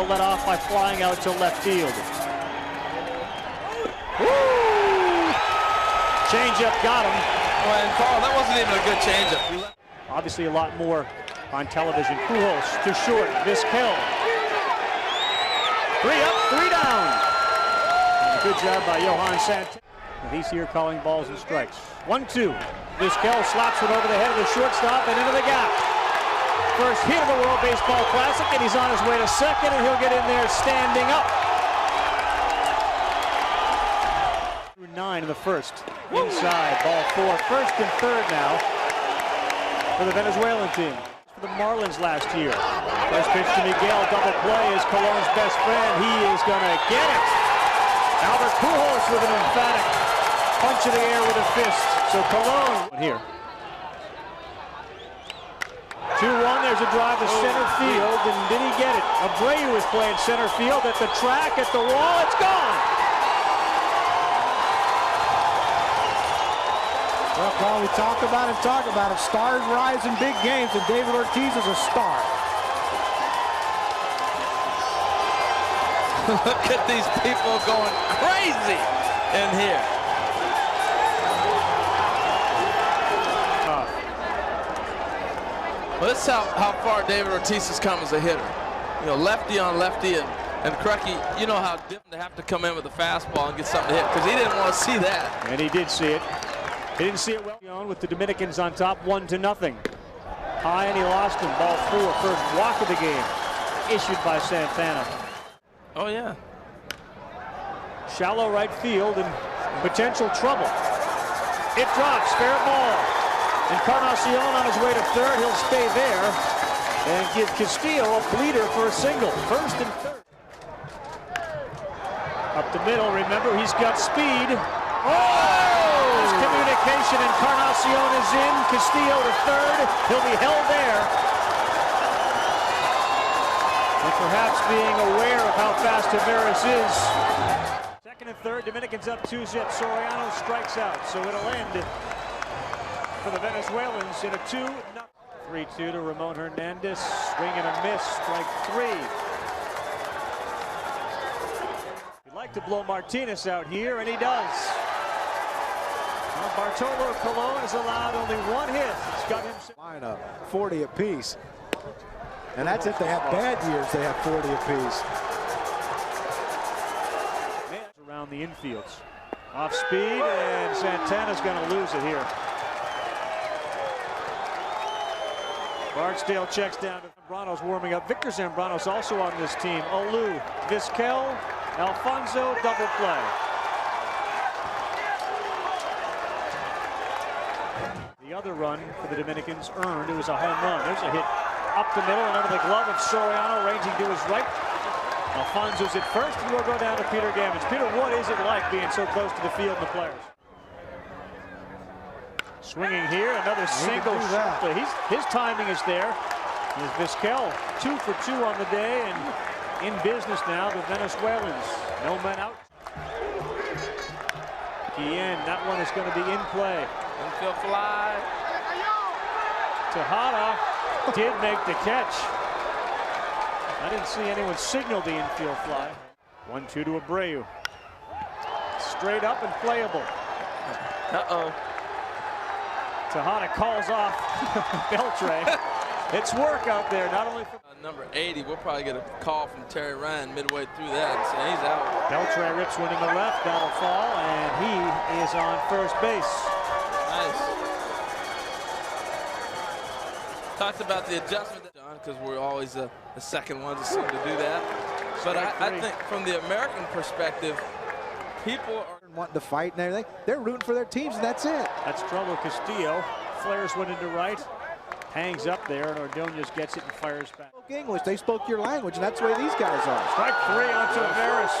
Soriano led off by flying out to left field. Woo! Changeup got him. Well, and Carl, that wasn't even a good changeup. Obviously a lot more on television. Pujols to short. Vizquel. 3 up, 3 down. And a good job by Johan Santana. He's here calling balls and strikes. 1-2. Vizquel slaps one over the head of the shortstop and into the gap. First hit of the World Baseball Classic, and he's on his way to second, and he'll get in there standing up. 9 in the first. Inside, ball 4. First and third now for the Venezuelan team. For the Marlins last year. First pitch to Miguel, double play is Colon's best friend. He is going to get it. Albert Pujols with an emphatic punch in the air with a fist. So Colon here. 2-1, there's a drive to center field, and did he get it? Abreu is playing center field at the track, at the wall, it's gone! Well, Paul, we talk about it. Stars rise in big games, and David Ortiz is a star. Look at these people going crazy in here. Well, this is how far David Ortiz has come as a hitter. You know, lefty on lefty, and Crucky, you know how different to have to come in with a fastball and get something to hit, because he didn't want to see that. And he did see it. He didn't see it well with the Dominicans on top 1-0. High, and he lost him. Ball 4, first walk of the game, issued by Santana. Oh, yeah. Shallow right field and potential trouble. It drops, fair ball. Encarnacion on his way to third. He'll stay there and give Castillo a bleeder for a single. First and third. Up the middle, remember, he's got speed. Oh! Communication. Encarnacion is in. Castillo to third. He'll be held there. And perhaps being aware of how fast Tavares is. Second and third, Dominicans up 2-0. Soriano strikes out, so it'll end for the Venezuelans in a 2-0. 3-2 to Ramon Hernandez. Swing and a miss, strike 3. He'd like to blow Martinez out here, and he does. Well, Bartolo Colon has allowed only 1 hit. He's got him Lineup, 40 apiece. And that's if they have bad years, they have 40 apiece. Around the infields. Off speed, and Santana's going to lose it here. Barksdale checks down to Zambrano's warming up. Victor Zambrano's also on this team. Olu, Vizquel, Alfonso, double play. The other run for the Dominicans earned. It was a home run. There's a hit up the middle and under the glove of Soriano, ranging to his right. Alfonso's at first, and we'll go down to Peter Gammons. Peter, what is it like being so close to the field and the players? Swinging here, another single shot. His timing is there. There's Vizquel, 2 for 2 on the day, and in business now, the Venezuelans. No men out. Guillen, that one is going to be in play. Infield fly. Tejada did make the catch. I didn't see anyone signal the infield fly. 1-2 to Abreu. Straight up and playable. Uh-oh. Tejada calls off Beltre. It's work out there, not only for number 80. We'll probably get a call from Terry Ryan midway through that and say he's out. Beltre rips one in the left. That'll fall, and he is on first base. Nice. Talked about the adjustment, John, because we're always the second ones that seem to do that. But I think from the American perspective, people are wanting to fight and everything. They're rooting for their teams, and that's it. That's trouble. Castillo flares one into right, hangs up there, and Ordonez gets it and fires back. They spoke English. They spoke your language, and that's the way these guys are. Strike 3 on Tavares.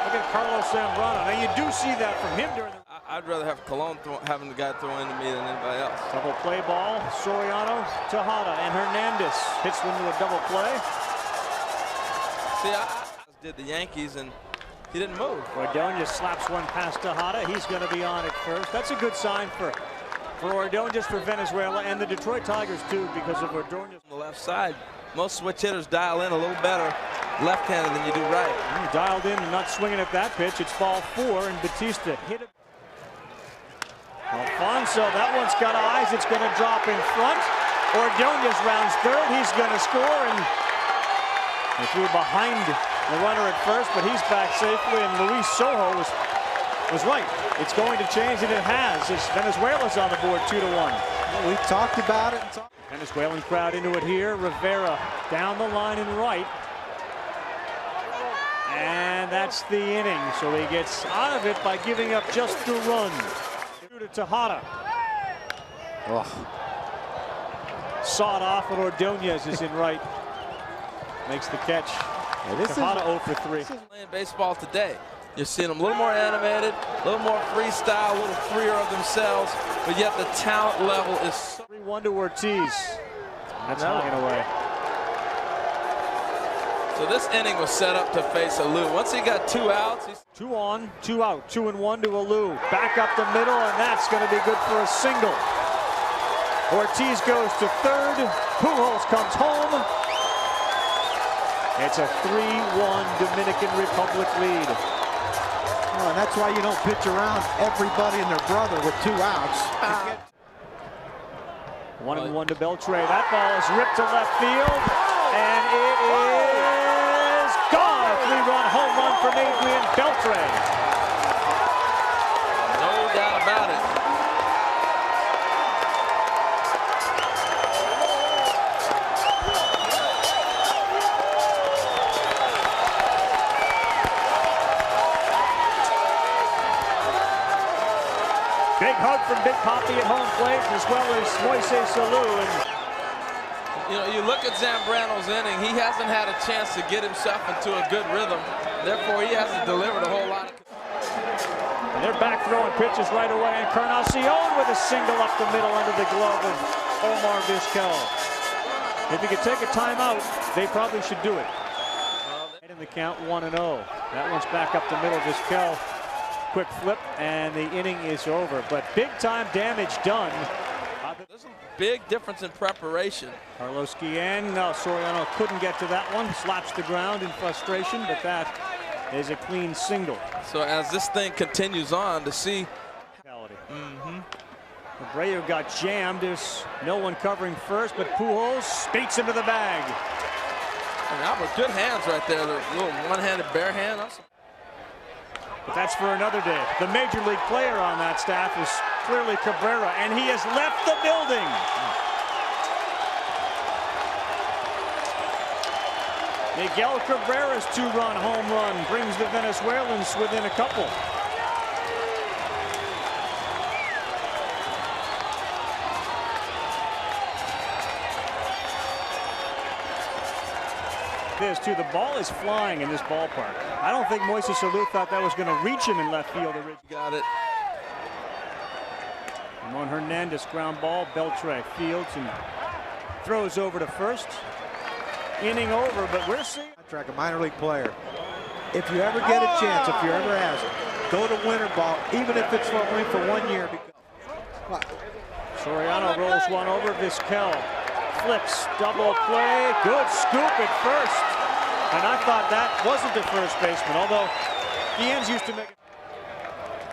Look at Carlos Zambrano. Now you do see that from him during the. I'd rather have Colon having the guy throw into me than anybody else. Double play ball. Soriano, Tejada, and Hernandez hits one to a double play. See, I did the Yankees, and he didn't move. Ordonez slaps one past Tejada. He's going to be on at first. That's a good sign for Ordonez for Venezuela and the Detroit Tigers too, because of Ordonez. On the left side, most switch hitters dial in a little better left-handed than you do right. He dialed in and not swinging at that pitch. It's ball 4, and Batista hit it. Alfonso, that one's got eyes. It's going to drop in front. Ordonez rounds third. He's going to score, and they threw behind the runner at first, but he's back safely, and Luis Sojo was right. It's going to change, and it has. It's Venezuela's on the board 2-1. We talked about it. Venezuelan crowd into it here. Rivera down the line and right. And that's the inning. So he gets out of it by giving up just the run. To Tejada. Oh. Sawed off, and Ordonez is in right. Makes the catch. Tejada 0 for 3. Playing baseball today. You're seeing them a little more animated, a little more freestyle, a little freer of themselves, but yet the talent level is 3-1 to Ortiz. That's high and away. So this inning was set up to face Alou. Once he got 2 outs, he's 2 on, 2 out, 2-1 to Alou. Back up the middle, and that's going to be good for a single. Ortiz goes to third. Pujols comes home. It's a 3-1 Dominican Republic lead. Oh, and that's why you don't pitch around everybody and their brother with 2 outs. 1-1 to Beltre. That ball is ripped to left field, and it is gone. A 3-run home run from Adrian Beltre. no doubt about it. Big hug from Big Papi at home plate, as well as Moises Alou. And You know, you look at Zambrano's inning, he hasn't had a chance to get himself into a good rhythm. Therefore, he hasn't delivered a whole lot. And they're back throwing pitches right away. And Encarnacion with a single up the middle under the glove of Omar Vizquel. If you could take a timeout, they probably should do it. In the count 1-0. That one's back up the middle. Vizquel. Quick flip, and the inning is over. But big-time damage done. There's a big difference in preparation. Carlos Guillen, no, Soriano couldn't get to that one. Slaps the ground in frustration, but that is a clean single. So as this thing continues on, to see. Abreu got jammed. There's no one covering first, but Pujols beats him to the bag. And Albert, good hands right there. The little one-handed bare hand. But that's for another day. The major league player on that staff is clearly Cabrera, and he has left the building. Miguel Cabrera's 2-run home run brings the Venezuelans within a couple. The ball is flying in this ballpark. I don't think Moises Alou thought that was going to reach him in left field. Got it. Ramon Hernandez ground ball. Beltre fields and throws over to first. Inning over, but we're seeing Track a minor league player. If you ever get a chance, if you're ever asked, go to winter ball, even if it's only for 1 year. Soriano rolls one over. Vizquel flips, double play, good scoop at first. And I thought that wasn't the first baseman, although Guillen's used to make it.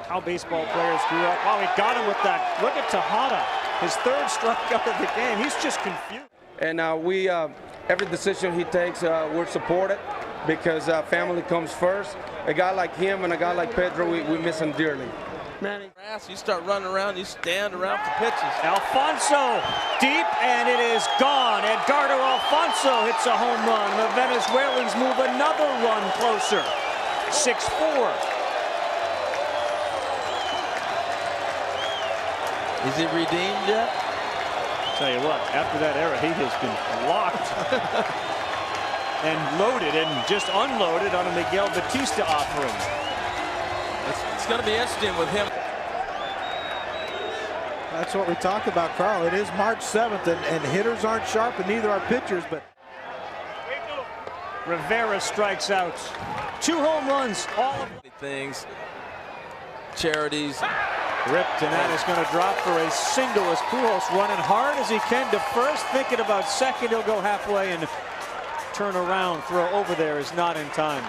How baseball players grew up. Wow, he got him with that. Look at Tejada, his 3rd strikeout of the game. He's just confused. And every decision he takes, we're supported because family comes first. A guy like him and a guy like Pedro, we miss him dearly. You start running around, you stand around for pitches. Alfonso deep, and it is gone. Edgardo Alfonso hits a home run. The Venezuelans move another run closer. 6-4. Is he redeemed yet? Tell you what, after that era, he has been locked and loaded and just unloaded on a Miguel Batista offering. It's going to be interesting with him. That's what we talked about, Carl. It is March 7th, and hitters aren't sharp, and neither are pitchers. But Rivera strikes out. 2 home runs, all of things. Charities. Ripped, and that is going to drop for a single as Pujols running hard as he can to first, thinking about second. He'll go halfway and turn around, throw over there is not in time.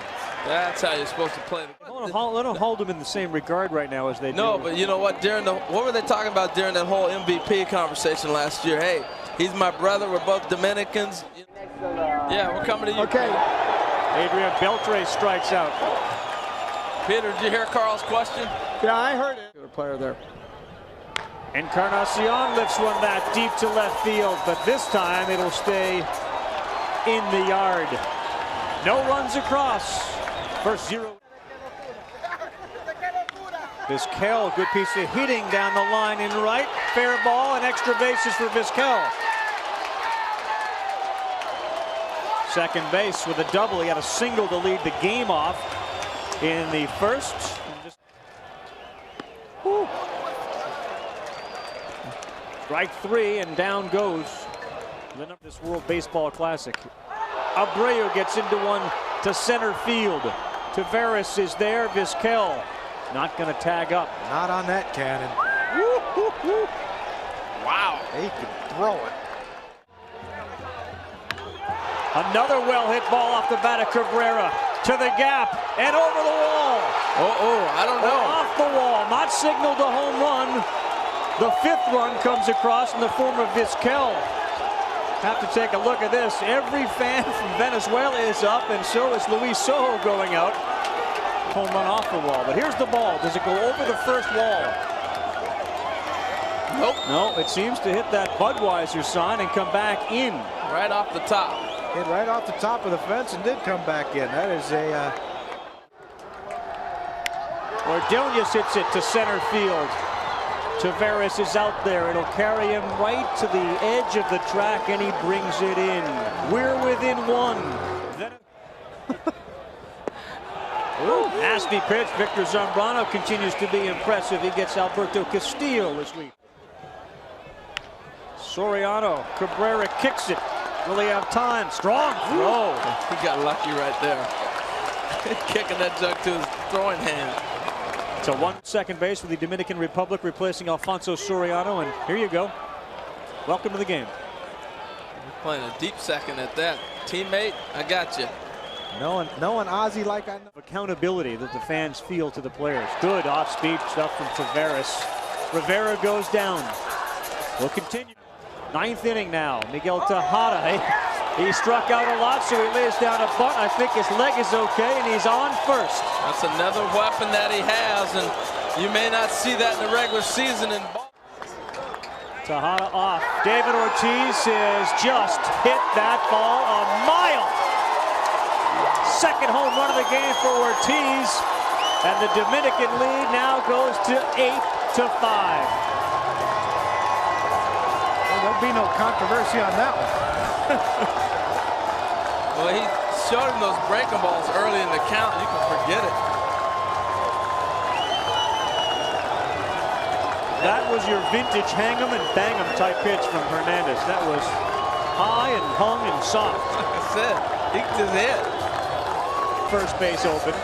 That's how you're supposed to play. They don't hold him in the same regard right now as they do. No, but you know what? What were they talking about during that whole MVP conversation last year? Hey, he's my brother. We're both Dominicans. Yeah, we're coming to you. Okay. Adrian Beltre strikes out. Peter, did you hear Carl's question? Yeah, I heard it. Player there. Encarnacion lifts one that deep to left field, but this time it'll stay in the yard. No runs across. First 0. Vizquel, good piece of hitting down the line in right. Fair ball and extra bases for Vizquel. Second base with a double. He had a single to lead the game off in the first. Strike 3 and down goes this World Baseball Classic. Abreu gets into one to center field. Tavares is there. Vizquel not going to tag up. Not on that cannon. Wow. He can throw it. Another well-hit ball off the bat of Cabrera. To the gap and over the wall. I don't know. Off the wall. Not signaled a home run. The 5th run comes across in the form of Vizquel. Have to take a look at this. Every fan from Venezuela is up, and so is Luis Sojo going out. Home run off the wall. But here's the ball. Does it go over the first wall? Nope. No, it seems to hit that Budweiser sign and come back in. Right off the top. Hit right off the top of the fence and did come back in. That is a... Ordonez hits it to center field. Tavares is out there. It'll carry him right to the edge of the track, and he brings it in. We're within 1. Nasty pitch. Victor Zambrano continues to be impressive. He gets Alberto Castillo this week. Soriano. Cabrera kicks it. Will he have time? Strong throw. He got lucky right there. Kicking that jug to his throwing hand. To one second base for the Dominican Republic, replacing Alfonso Soriano, and here you go. Welcome to the game. Playing a deep second at that. Teammate, I got you. Knowing Ozzy like I know. Accountability that the fans feel to the players. Good off-speed stuff from Tavares. Rivera goes down. We'll continue. 9th inning now. Miguel Tejada. He struck out a lot, so he lays down a bunt. I think his leg is okay, and he's on first. That's another weapon that he has, and you may not see that in the regular season. Tejada off. David Ortiz has just hit that ball a mile. Second home run of the game for Ortiz, and the Dominican lead now goes to 8-5. Well, there'll be no controversy on that one. Well, he showed him those breaking balls early in the count. You can forget it. That was your vintage hang 'em and bang 'em type pitch from Hernandez. That was high and hung and soft. Like I said, he just hit. First base open.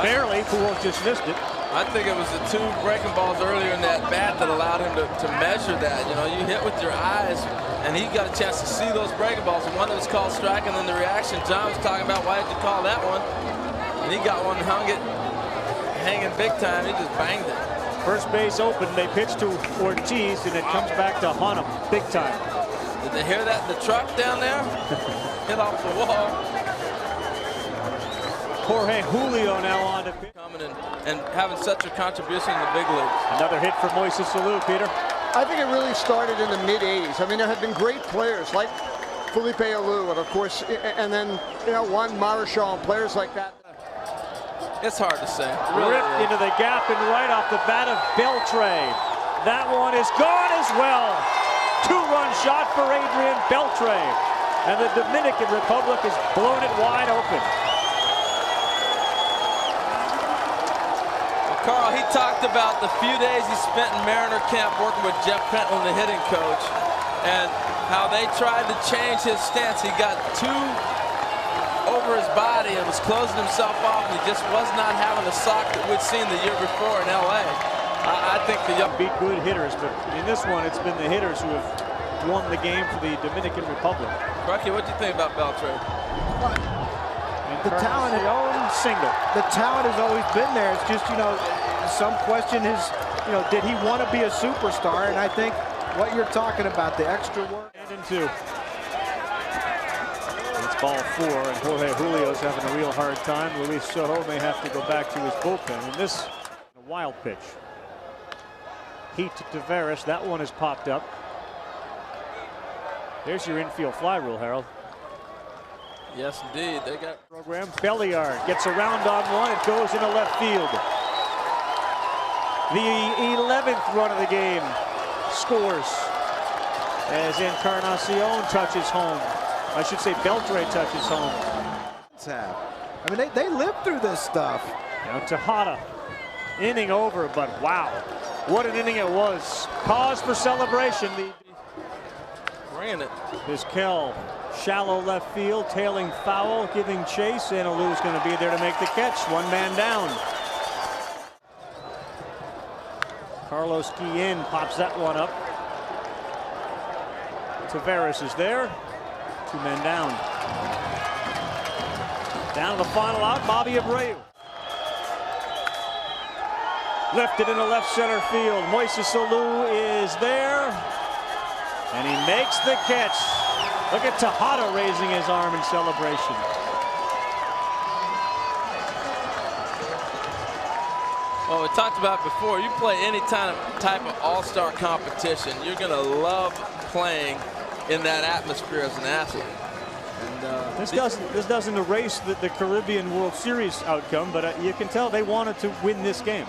Barely. Pujols just missed it. I think it was the 2 breaking balls earlier in that bat that allowed him to measure that. You know, you hit with your eyes, and he got a chance to see those breaking balls. The one that was called strike, and then the reaction John was talking about, why did you call that one? And he got one, hung it, hanging big time. He just banged it. First base open. They pitch to Ortiz, and it comes back to hunt him big time. Did they hear that in the truck down there? Hit off the wall. Jorge Julio now on to pitch. Coming and having such a contribution in the big leagues. Another hit for Moises Alou, Peter. I think it really started in the mid-'80s. I mean, there have been great players like Felipe Alou, and of course, and then, you know, Juan Marichal and players like that. It's hard to say. Really Ripped into the gap and right off the bat of Beltre. That one is gone as well. 2-run shot for Adrian Beltre. And the Dominican Republic has blown it wide open. Carl, he talked about the few days he spent in Mariner camp working with Jeff Pentland, the hitting coach, and how they tried to change his stance. He got too over his body and was closing himself off, and he just was not having the sock that we'd seen the year before in L.A. I think the young beat good hitters, but in this one, it's been the hitters who have won the game for the Dominican Republic. Rocky, what do you think about Beltray? The talent, single. the talent has always been there. It's just, you know, some question is, you know, did he want to be a superstar? And I think what you're talking about, the extra work. And in 2. It's ball 4, and Jorge Julio's having a real hard time. Luis Sojo may have to go back to his bullpen. And this, a wild pitch. Heat to Tavares. That one has popped up. There's your infield fly rule, Harold. Yes, indeed. They got Program. Belliard gets around on one. It goes into left field. The 11th run of the game scores as Encarnacion touches home. I should say Beltray touches home. I mean, they lived through this stuff. Now Tejada, inning over, but wow, what an inning it was. Cause for celebration. ran it. Vizquel, shallow left field, tailing foul, giving chase, and Alou's going to be there to make the catch. One man down. Carlos Guillen pops that one up. Tavares is there. 2 men down. Down to the final out, Bobby Abreu. Lifted into left center field. Moises Alou is there. And he makes the catch. Look at Tejada raising his arm in celebration. Well, we talked about before, you play any type of all-star competition, you're going to love playing in that atmosphere as an athlete. And, this doesn't erase the Caribbean World Series outcome, but you can tell they wanted to win this game.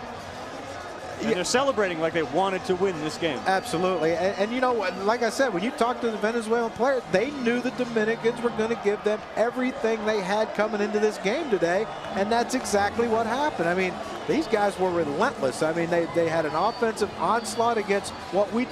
And they're celebrating like they wanted to win this game. Absolutely. And you know what, like I said, when you talk to the Venezuelan players, they knew the Dominicans were going to give them everything they had coming into this game today, and that's exactly what happened. I mean, these guys were relentless. I mean, they had an offensive onslaught against what we